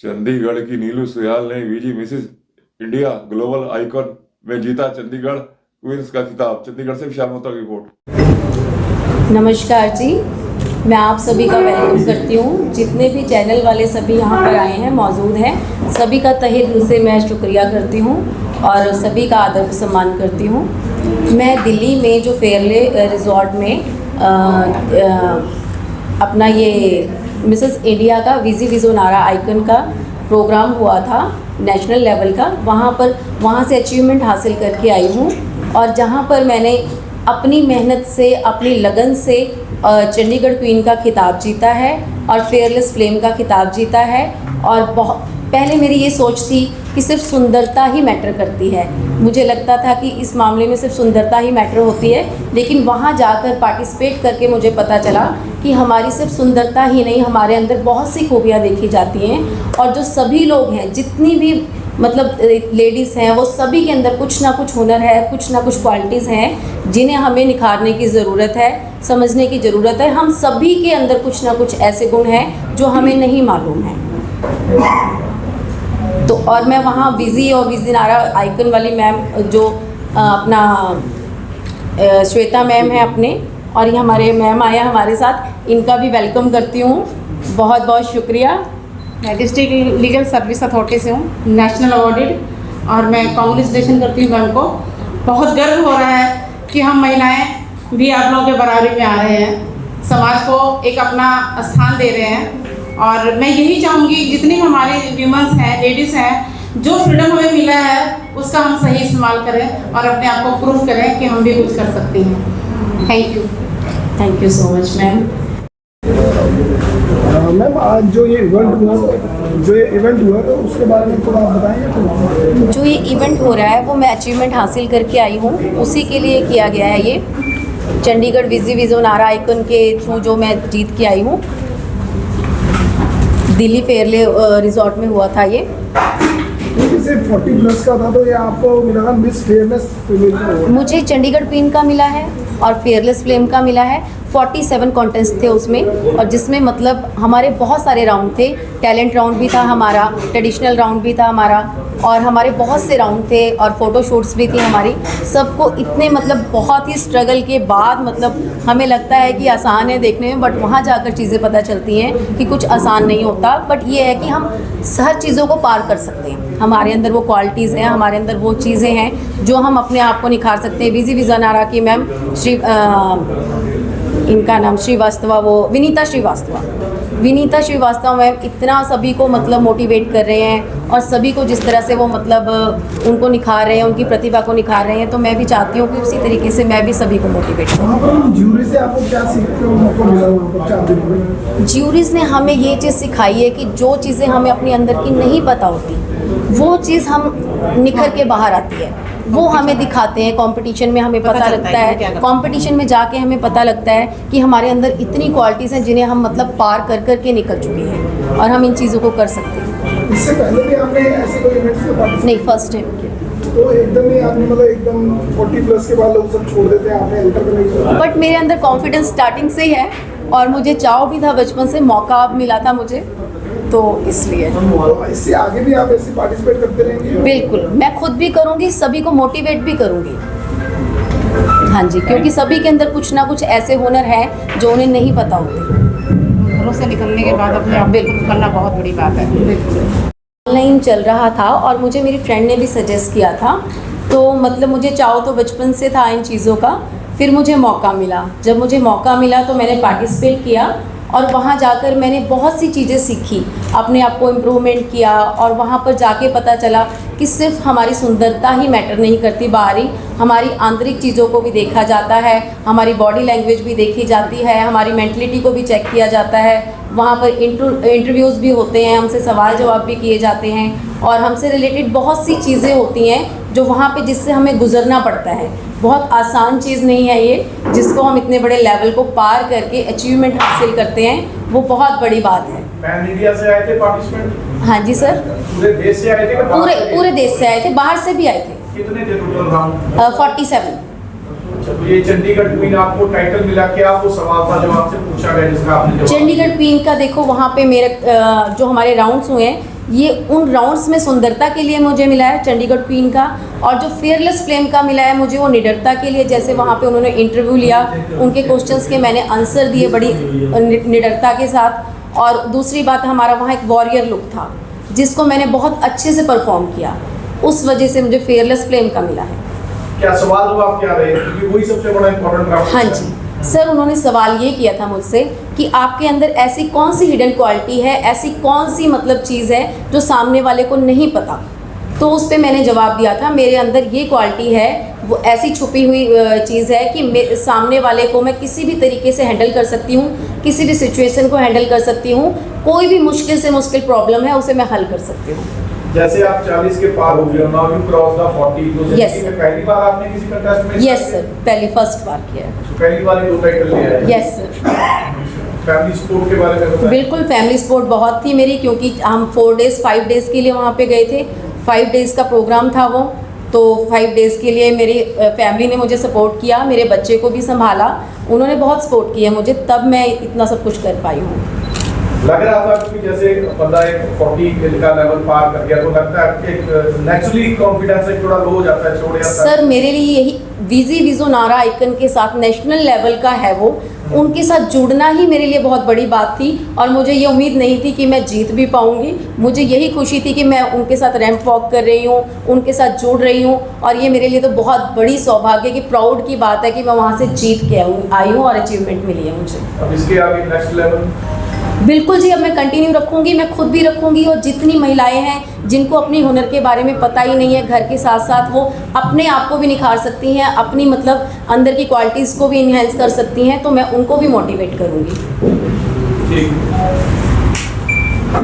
चंडीगढ़ की नीलू सुयाल ने VG Mrs India global icon में जीता चंडीगढ़ क्वींस का खिताब। चंडीगढ़ से विशाल मोहता की रिपोर्ट। नमस्कार जी, मैं आप सभी का वेलकम करती हूँ। जितने भी चैनल वाले सभी यहाँ पर आए हैं, मौजूद हैं, सभी का तहे दिल से मैं शुक्रिया करती हूँ और सभी का आदर सम्मान करती हूँ। मैं दिल्ली में जो फेयरले रिजॉर्ट में अपना ये मिसेस इंडिया का वीजी विजोनारा आइकन का प्रोग्राम हुआ था नेशनल लेवल का, वहाँ से अचीवमेंट हासिल करके आई हूँ। और जहाँ पर मैंने अपनी मेहनत से, अपनी लगन से चंडीगढ़ क्वीन का खिताब जीता है और फेयरलेस फ्लेम का खिताब जीता है। और पहले मेरी ये सोच थी कि सिर्फ सुंदरता ही मैटर करती है। मुझे लगता था कि इस मामले में सिर्फ सुंदरता ही मैटर होती है, लेकिन वहाँ जाकर पार्टिसिपेट करके मुझे पता चला कि हमारी सिर्फ सुंदरता ही नहीं, हमारे अंदर बहुत सी खूबियाँ देखी जाती हैं। और जो सभी लोग हैं, जितनी भी मतलब लेडीज़ हैं, वो सभी के अंदर कुछ ना कुछ हुनर है, कुछ ना कुछ क्वालिटीज़ हैं जिन्हें हमें निखारने की ज़रूरत है, समझने की ज़रूरत है। हम सभी के अंदर कुछ ना कुछ ऐसे गुण हैं जो हमें नहीं मालूम हैं। तो और मैं वहाँ वीजी और विजोनारा आइकन वाली मैम जो अपना श्वेता मैम है अपने, और ये हमारे मैम आया हमारे साथ, इनका भी वेलकम करती हूँ। बहुत बहुत शुक्रिया। मैं डिस्ट्रिक्ट लीगल सर्विस अथॉरिटी से हूँ, नेशनल अवार्डेड, और मैं कांग्रेचुलेशन करती हूँ मैम को। बहुत गर्व हो रहा है कि हम महिलाएं भी आप लोगों के बराबरी में आ रहे हैं, समाज को एक अपना स्थान दे रहे हैं। और मैं यही चाहूँगी जितनी हमारे वीमेंस हैं, लेडीज़ हैं, जो फ्रीडम हमें मिला है उसका हम सही इस्तेमाल करें और अपने आप को प्रूव करें कि हम भी कुछ कर सकती हैं। Thank you so much ma'am. Ma'am आज जो ये इवेंट हुआ तो उसके बारे में थोड़ा आप बताएंगे? जो ये इवेंट हो रहा है वो मैं अचीवमेंट हासिल करके आई हूँ, उसी के लिए किया गया है। ये चंडीगढ़ वीजी विजोनारा आइकन के थ्रू जो मैं जीत के आई हूँ, दिल्ली फेयरले रिजॉर्ट में हुआ था ये। सिर्फ 40 प्लस का था, तो ये आपको मिला मिस फेयरलेस फ्लेम? मुझे चंडीगढ़ क्वीन का मिला है और फेयरलेस फ्लेम का मिला है। 47 कॉन्टेस्ट थे उसमें, और जिसमें मतलब हमारे बहुत सारे राउंड थे। टैलेंट राउंड भी था हमारा, ट्रेडिशनल राउंड भी था हमारा, और हमारे बहुत से राउंड थे, और फ़ोटो शूट्स भी थी हमारी। सबको इतने मतलब बहुत ही स्ट्रगल के बाद, मतलब हमें लगता है कि आसान है देखने में, बट वहाँ जाकर चीज़ें पता चलती हैं कि कुछ आसान नहीं होता। बट ये है कि हम हर चीज़ों को पार कर सकते हैं। हमारे अंदर वो क्वालिटीज़ हैं, हमारे अंदर वो चीज़ें हैं जो हम अपने आप को निखार सकते हैं। वीजी विजोनारा की मैम इनका नाम श्रीवास्तव, वो विनीता श्रीवास्तव मैम इतना सभी को मतलब मोटिवेट कर रहे हैं, और सभी को जिस तरह से वो मतलब उनको निखार रहे हैं, उनकी प्रतिभा को निखार रहे हैं। तो मैं भी चाहती हूँ कि उसी तरीके से मैं भी सभी को मोटिवेट करूँ। ज्यूरी से आपको क्या सीखते हो? ज्यूरीज ने हमें ये चीज़ सिखाई है कि जो चीज़ें हमें अपने अंदर की नहीं पता होती, वो चीज़ हम निखर के बाहर आती है, वो हमें दिखाते हैं। कंपटीशन में हमें पता लगता है, कंपटीशन में जाके हमें पता लगता है कि हमारे अंदर इतनी क्वालिटीज़ हैं जिन्हें हम मतलब पार कर कर के निकल चुके हैं, और हम इन चीज़ों को कर सकते हैं। इससे पहले भी आपने ऐसे कोई इवेंट्स में पार्टिसिपेट? नहीं, फर्स्ट टाइम किया। तो एकदम ही आपने मतलब एकदम 40 प्लस के बाद लोग सब छोड़ देते हैं, आपने एंटर करने की? बट मेरे अंदर कॉन्फिडेंस स्टार्टिंग से ही है, और मुझे चाव भी था, बचपन से मौका मिला था मुझे, तो इसलिए। तो इससे आगे भी आप ऐसे पार्टिसिपेट करते रहेंगे? बिल्कुल, मैं खुद भी करूँगी, सभी को मोटिवेट भी करूँगी। हाँ जी, क्योंकि सभी के अंदर कुछ ना कुछ ऐसे हुनर हैं जो उन्हें नहीं पता होते। घरों से निकलने के बाद अपने आप बिल्कुल करना बहुत बड़ी बात है। ऑनलाइन चल रहा था और मुझे मेरी फ्रेंड ने भी सजेस्ट किया था, तो मतलब मुझे चाव तो बचपन से था इन चीज़ों का। फिर मुझे मौका मिला, जब मुझे मौका मिला तो मैंने पार्टिसिपेट किया, और वहाँ जाकर मैंने बहुत सी चीज़ें सीखी, अपने आप को इम्प्रूवमेंट किया। और वहाँ पर जाके पता चला कि सिर्फ हमारी सुंदरता ही मैटर नहीं करती, बाहरी हमारी आंतरिक चीज़ों को भी देखा जाता है, हमारी बॉडी लैंग्वेज भी देखी जाती है, हमारी मेंटलिटी को भी चेक किया जाता है। वहाँ पर इंटरव्यूज़ भी होते हैं, हमसे सवाल जवाब भी किए जाते हैं, और हमसे रिलेटेड बहुत सी चीज़ें होती हैं जो वहाँ पे जिससे हमें गुजरना पड़ता है। बहुत आसान चीज़ नहीं है ये, जिसको हम इतने बड़े लेवल को पार करके अचीवमेंट हासिल करते हैं, वो बहुत बड़ी बात है। पैन इंडिया से आए थे पार्टिसिपेंट? हाँ जी सर, पूरे देश से आए थे? पूरे देश से आए थे, बाहर से भी आए थे। कितने थे टोटल राउंड? 47। तो ये चंडीगढ़ क्वीन आपको टाइटल मिला, क्या वो सवाल था जो आपसे पूछा गया जिसका आपने जवाब? चंडीगढ़ क्वीन का देखो, वहाँ पे मेरे जो हमारे राउंड्स हुए हैं, ये उन राउंड्स में सुंदरता के लिए मुझे मिला है चंडीगढ़ क्वीन का, और जो फेयरलेस फ्लेम का मिला है मुझे वो निडरता के लिए, जैसे वहाँ पे उन्होंने इंटरव्यू लिया, उनके क्वेश्चंस के मैंने आंसर दिए बड़ी निडरता के साथ। और दूसरी बात, हमारा वहाँ एक वॉरियर लुक था जिसको मैंने बहुत अच्छे से परफॉर्म किया, उस वजह से मुझे फेयरलेस फ्लेम का मिला है। क्या सवाल हुआ आप क्या रहे, क्योंकि वही सबसे बड़ा इम्पोर्टेंट राउंड। हाँ जी सर, उन्होंने सवाल ये किया था मुझसे कि आपके अंदर ऐसी कौन सी हिडन क्वालिटी है, ऐसी कौन सी मतलब चीज़ है जो सामने वाले को नहीं पता। तो उस पर मैंने जवाब दिया था, मेरे अंदर ये क्वालिटी है, वो ऐसी छुपी हुई चीज़ है कि सामने वाले को मैं किसी भी तरीके से हैंडल कर सकती हूँ, किसी भी सिचुएशन को हैंडल कर सकती हूँ, कोई भी मुश्किल से मुश्किल प्रॉब्लम है उसे मैं हल कर सकती हूँ। जैसे आप 40 के पार हो गए, नाउ यू क्रॉस द 40, तो Yes, जिंदगी में पहली बार आपने किसी कंटेस्ट में यस सर, पहली फर्स्ट बार किया है। पहली बार ही 2 टाइटल लिया है। Yes sir. फैमिली सपोर्ट के बारे में बताएं। बिल्कुल फैमिली सपोर्ट बहुत थी मेरी, क्योंकि हम 4 डेज़ 5 डेज़ के लिए वहाँ पे गए थे, 5 डेज़ का प्रोग्राम था वो, तो 5 डेज़ के लिए मेरी फैमिली ने मुझे सपोर्ट किया, मेरे बच्चे को भी संभाला, उन्होंने बहुत सपोर्ट किया मुझे, तब मैं इतना सब कुछ कर पाई हूँ। लग रहा था कि जैसे बंदा एक 40 का लेवल पार कर गया तो लगता है एक नेचुरली कॉन्फिडेंस एक थोड़ा लो हो जाता है, छोड़ जाता है। सर मेरे लिए यही विजोनारा आइकन के साथ नेशनल लेवल का है वो, उनके साथ जुड़ना ही मेरे लिए बहुत बड़ी बात थी, और मुझे ये उम्मीद नहीं थी कि मैं जीत भी पाऊंगी। मुझे यही खुशी थी कि मैं उनके साथ रैंप वॉक कर रही हूँ, उनके साथ जुड़ रही हूँ, और ये मेरे लिए तो बहुत बड़ी सौभाग्य की प्राउड की बात है कि मैं वहाँ से जीत के आई हूँ और अचीवमेंट मिली है मुझे। अब इसके आगे नेक्स्ट लेवल बिल्कुल जी, अब मैं कंटिन्यू रखूंगी, मैं खुद भी रखूंगी, और जितनी महिलाएं हैं जिनको अपनी हुनर के बारे में पता ही नहीं है, घर के साथ साथ वो अपने आप को भी निखार सकती हैं, अपनी मतलब अंदर की क्वालिटीज़ को भी इन्हेंस कर सकती हैं, तो मैं उनको भी मोटिवेट करूंगी। ठीक।